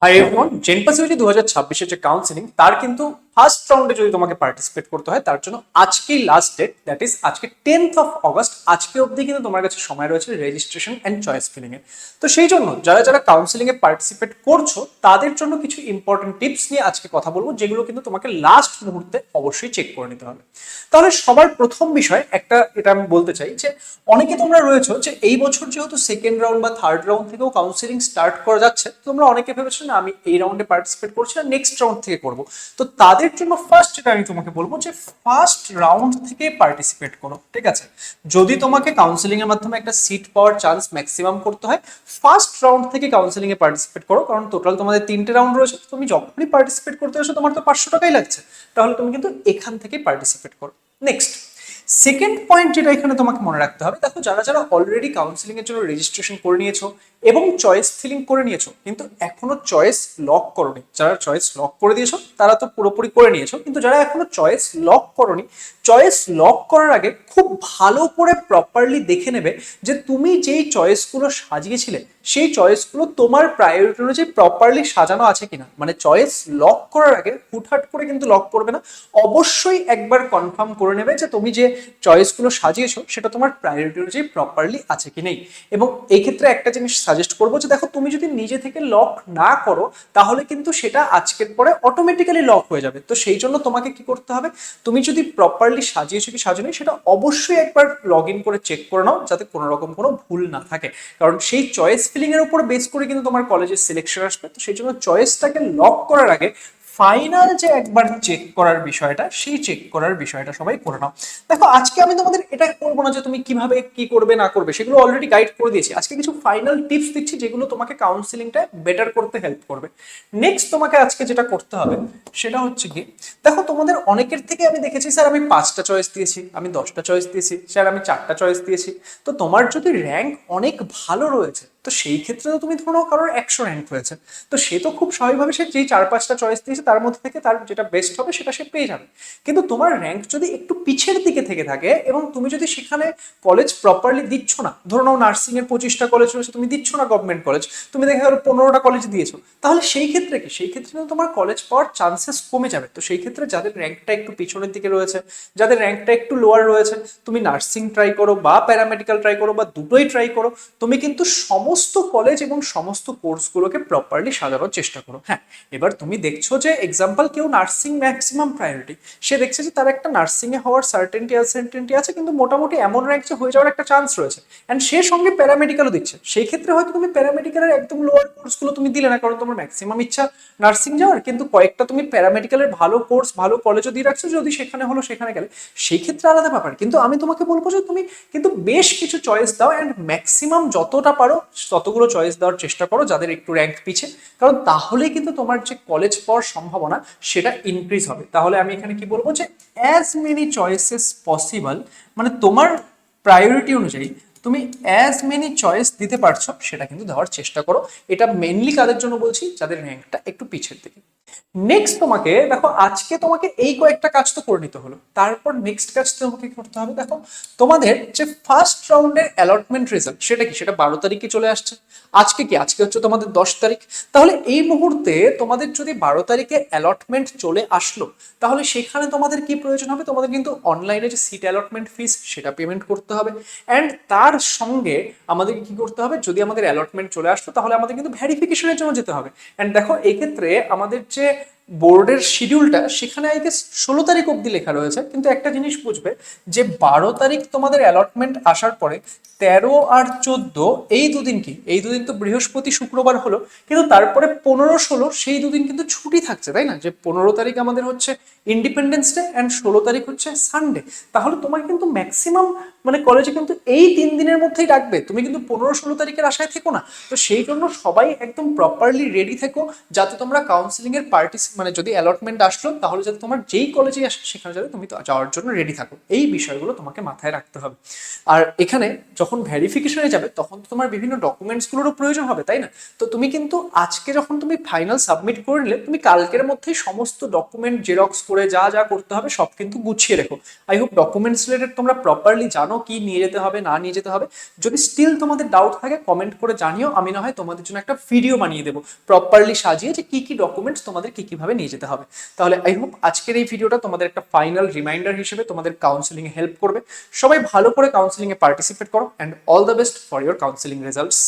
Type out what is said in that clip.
Hi everyone, জেনপাসিউটি 2026 যে counselling তার কিন্তু ফার্স্ট রাউন্ডে যদি তোমাকে পার্টিসিপেট করতে হয় তার জন্য আজকেই লাস্ট ডেট, দ্যাট ইজ আজকে 10th অফ অগস্ট। আজকে অবধি কিন্তু তোমার কাছে সময় রয়েছে রেজিস্ট্রেশন অ্যান্ড চয়েস ফিলিং এর। তো সেই জন্য যারা যারা কাউন্সিলিং এ পার্টিসিপেট করছো তাদের জন্য কিছু ইম্পর্টেন্ট টিপস নিয়ে আজকে কথা বলবো, যেগুলো কিন্তু তোমাকে লাস্ট মুহূর্তে অবশ্যই চেক করে নিতে হবে। তাহলে সবার প্রথম বিষয় একটা এটা আমি বলতে চাই যে অনেকে তোমরা রয়েছো যে এই বছর যেহেতু সেকেন্ড রাউন্ড বা থার্ড রাউন্ড থেকেও কাউন্সিলিং স্টার্ট করা যাচ্ছে, তোমরা অনেকে ভেবেছো না আমি এই রাউন্ডে পার্টিসিপেট করছি না, নেক্সট রাউন্ড থেকে করব। তো তাদের জন্য ফার্স্ট যেটা আমি তোমাকে বলবো যে ফার্স্ট রাউন্ড থেকে পার্টিসিপেট করো, ঠিক আছে? যদি তোমাকে কাউন্সিলিং এর মাধ্যমে একটা সিট পাওয়ার চান্স ম্যাক্সিমাম করতে হয়, ফার্স্ট রাউন্ড থেকে কাউন্সিলিং এ পার্টিসিপেট করো। কারণ টোটাল তোমাদের 3টে রাউন্ড রয়েছে, তুমি যখনই পার্টিসিপেট করতে আসো তোমার তো 500 টাকাই লাগছে, তাহলে তুমি কিন্তু এখান থেকেই পার্টিসিপেট করো। নেক্সট, সেকেন্ড পয়েন্ট যেটা এখানে তোমাকে মনে রাখতে হবে, দেখো যারা যারা অলরেডি কাউন্সিলিং এর জন্য রেজিস্ট্রেশন করে নিয়েছো এবং চয়েস ফিলিং করে নিয়েছো কিন্তু এখনো চয়েস লক করোনি, যারা চয়েস লক করে দিয়েছো তারা তো পুরোপুরি করে নিয়েছো, কিন্তু যারা এখনো চয়েস লক করোনি, চয়েস লক করার আগে খুব ভালো করে প্রপারলি দেখে নেবে যে তুমি যেই চয়েসগুলো সাজিয়েছিলে সেই চয়েসগুলো তোমার প্রায়োরিটি অনুযায়ী প্রপারলি সাজানো আছে কিনা। মানে চয়েস লক করার আগে হুটহাট করে কিন্তু লক করবে না, অবশ্যই একবার কনফার্ম করে নেবে যে তুমি যে চয়েসগুলো সাজিয়েছো সেটা তোমার প্রায়োরিটি অনুযায়ী প্রপারলি আছে কি নেই। এবং এই ক্ষেত্রে একটা জিনিস সাজেস্ট করবো যে দেখো তুমি যদি নিজে থেকে লক না করো তাহলে কিন্তু সেটা আজকের পরে অটোমেটিক্যালি লক হয়ে যাবে। তো সেই জন্য তোমাকে কি করতে হবে, তুমি যদি প্রপারলি সাজিয়েছো কি সাজানো সেটা অবশ্যই একবার লগ ইন করে চেক করে নাও, যাতে কোনো রকম কোনো ভুল না থাকে। কারণ সেই চয়েস ফিলিং এর উপর বেস করে কিন্তু তোমার কলেজের সিলেকশন আসবে। তো সেই জন্য চয়েসটাকে লক করার আগে ফাইনাল যে একবার চেক করার বিষয়টা, সেই চেক করার বিষয়টা সবাই করে নাও। দেখো আজকে আমি তোমাদের এটা করবো না যে তুমি কিভাবে কি করবে না করবে, সেগুলো অলরেডি গাইড করে দিয়েছি। আজকে কিছু ফাইনাল টিপস দিচ্ছি যেগুলো তোমাকে কাউন্সিলিংটা বেটার করতে হেল্প করবে। নেক্সট তোমাকে আজকে যেটা করতে হবে সেটা হচ্ছে কি, দেখো তোমাদের অনেকের থেকে আমি দেখেছি স্যার আমি 5টা চয়েস দিয়েছি, আমি 10টা চয়েস দিয়েছি, স্যার আমি 4টা চয়েস দিয়েছি। তো তোমার যদি র্যাঙ্ক অনেক ভালো রয়েছে তো সেই ক্ষেত্রে তো তুমি ধরো কারোর 100 র্যাঙ্ক হয়েছে, তো সে তো খুব স্বাভাবিকভাবে সে যেই 4-5টা চয়েস দিয়েছে তার মধ্যে থেকে তার যেটা বেস্ট হবে সেটা সে পেয়ে যাবে। কিন্তু তোমার র্যাঙ্ক যদি একটু পিছের দিকে থেকে থাকে এবং তুমি যদি সেখানে কলেজ প্রপারলি দিচ্ছ না, ধরো নাও নার্সিং এর 25টা কলেজ রয়েছে, তুমি দিচ্ছ না গভর্নমেন্ট কলেজ, তুমি দেখা গেলো 15টা কলেজ দিয়েছো, তাহলে সেই ক্ষেত্রে কি, সেই ক্ষেত্রে কিন্তু তোমার কলেজ পাওয়ার চান্সেস কমে যাবে। তো সেই ক্ষেত্রে যাদের র্যাঙ্কটা একটু পিছনের দিকে রয়েছে, যাদের র্যাঙ্কটা একটু লোয়ার রয়েছে, তুমি নার্সিং ট্রাই করো বা প্যারামেডিক্যাল ট্রাই করো বা দুটোই ট্রাই করো, তুমি কিন্তু সমস্ত কলেজ এবং সমস্ত কোর্সগুলোকে প্রপারলি সাজানোর চেষ্টা করো। হ্যাঁ, এবার তুমি দেখছো যে এক্সাম্পল কেউ নার্সিং ম্যাক্সিমাম প্রায়োরিটি, সে দেখছে যে তার একটা নার্সিং এ হওয়ার সার্টেনটি আছে কিন্তু মোটামুটি এমন র্যাঙ্ক যে হয়ে যাওয়ার একটা চান্স রয়েছে, অ্যান্ড সে সঙ্গে প্যারামেডিক্যালও দিচ্ছে। সেই ক্ষেত্রে হয়তো তুমি প্যারামেডিক্যালের একদম লোয়ার কোর্সগুলো তুমি দিলে না, কারণ তোমার ম্যাক্সিমাম ইচ্ছা নার্সিং যাওয়ার, কিন্তু কয়েকটা তুমি প্যারামেডিক্যালের ভালো কোর্স ভালো কলেজও দিয়ে রাখছো, যদি সেখানে হলো সেখানে গেলে সেই ক্ষেত্রে আলাদা ব্যাপার। কিন্তু আমি তোমাকে বলবো যে তুমি কিন্তু বেশ কিছু চয়েস দাও অ্যান্ড ম্যাক্সিমাম যতটা পারো ততগুলো চয়েস দেওয়ার চেষ্টা করো যাদের একটু র্যাঙ্ক পিছে, কারণ তাহলেই কিন্তু তোমার যে কলেজ পাওয়ার সম্ভাবনা সেটা ইনক্রিজ হবে। তাহলে আমি এখানে কি বলবো যে অ্যাজ মেনি চয়েসেস পসিবল, মানে তোমার প্রায়োরিটি অনুযায়ী তুমি অ্যাজ মেনি চয়েস দিতে পারছো সেটা কিন্তু দেওয়ার চেষ্টা করো। এটা মেনলি কাদের জন্য বলছি, যাদের র্যাঙ্কটা একটু পিছের দিকে। নেক্সট তোমাকে দেখো আজকে তোমাকে এই কয়েকটা কাজ তো করে নিতে হলো, তারপর নেক্সট কাজ তোমাকে করতে হবে। দেখো তোমাদের যে ফার্স্ট রাউন্ডের অ্যালটমেন্ট রেজাল্ট সেটা কি, সেটা 12 তারিখে চলে আসছে। আজকে কি, আজকে হচ্ছে তোমাদের 10 তারিখ। তাহলে এই মুহূর্তে তোমাদের যদি 12 তারিখে অ্যালটমেন্ট চলে আসলো, তাহলে সেখানে তোমাদের কি প্রয়োজন হবে, তোমাদের কিন্তু অনলাইনে যে সিট অ্যালটমেন্ট ফিস সেটা পেমেন্ট করতে হবে। অ্যান্ড তার সঙ্গে আমাদের কি করতে হবে, যদি আমাদের অ্যালটমেন্ট চলে আসতো তাহলে আমাদের কিন্তু ভেরিফিকেশনের জন্য যেতে হবে। অ্যান্ড দেখো এক্ষেত্রে আমাদের যে বোর্ডের শিডিউলটা সেখানে আই গেস 16 তারিখ অব্দি লেখা রয়েছে, কিন্তু একটা জিনিস বুঝবে যে 12 তারিখ তোমাদের অ্যালটমেন্ট আসার পরে 13 আর 14 এই দুদিন কি, এই দুদিন তো বৃহস্পতি শুক্রবার হলো, কিন্তু তারপরে 15-16 সেই দুদিন কিন্তু ছুটি থাকছে, তাই না? যে 15 তারিখ আমাদের হচ্ছে ইন্ডিপেন্ডেন্স ডে অ্যান্ড 16 তারিখ হচ্ছে সানডে। তাহলে তোমার কিন্তু ম্যাক্সিমাম মানে কলেজে কিন্তু এই 3 দিনের মধ্যেই ডাকবে, তুমি কিন্তু 15-16 তারিখের আশায় থেকো না। তো সেই জন্য সবাই একদম প্রপারলি রেডি থেকো যাতে তোমরা কাউন্সিলিং এর পার্টিসিপেট মানে যদি অ্যালটমেন্ট আসলো তাহলে যাতে তোমার যেই কলেজে আসে সেখানে যাতে তুমি যাওয়ার জন্য রেডি থাকো, এই বিষয়গুলো তোমাকে মাথায় রাখতে হবে। আর এখানে যখন ভেরিফিকেশনে যাবে তখন তো তোমার বিভিন্ন ডকুমেন্টসগুলোরও প্রয়োজন হবে, তাই না? তো তুমি কিন্তু আজকে যখন তুমি ফাইনাল সাবমিট করে নিলে, তুমি কালকের মধ্যেই সমস্ত ডকুমেন্ট জেরক্স করে যা যা করতে হবে সব কিন্তু গুছিয়ে রেখো। আই হোপ ডকুমেন্টস রিলেটেড তোমরা প্রপারলি জানো কি নিয়ে যেতে হবে না নিয়ে যেতে হবে। যদি স্টিল তোমাদের ডাউট থাকে কমেন্ট করে জানিও, আমি না হয় তোমাদের জন্য একটা ভিডিও বানিয়ে দেবো প্রপারলি সাজিয়ে যে কি কি ডকুমেন্টস তোমাদের কি কিভাবে নিয়ে যেতে হবে। তাহলে আই হোপ আজকের এই ভিডিওটা তোমাদের একটা ফাইনাল রিমাইন্ডার হিসেবে তোমাদের কাউন্সিলিং এ হেল্প করবে। সবাই ভালো করে কাউন্সিলিং এ পার্টিসিপেট করো, and all the best for your counselling results.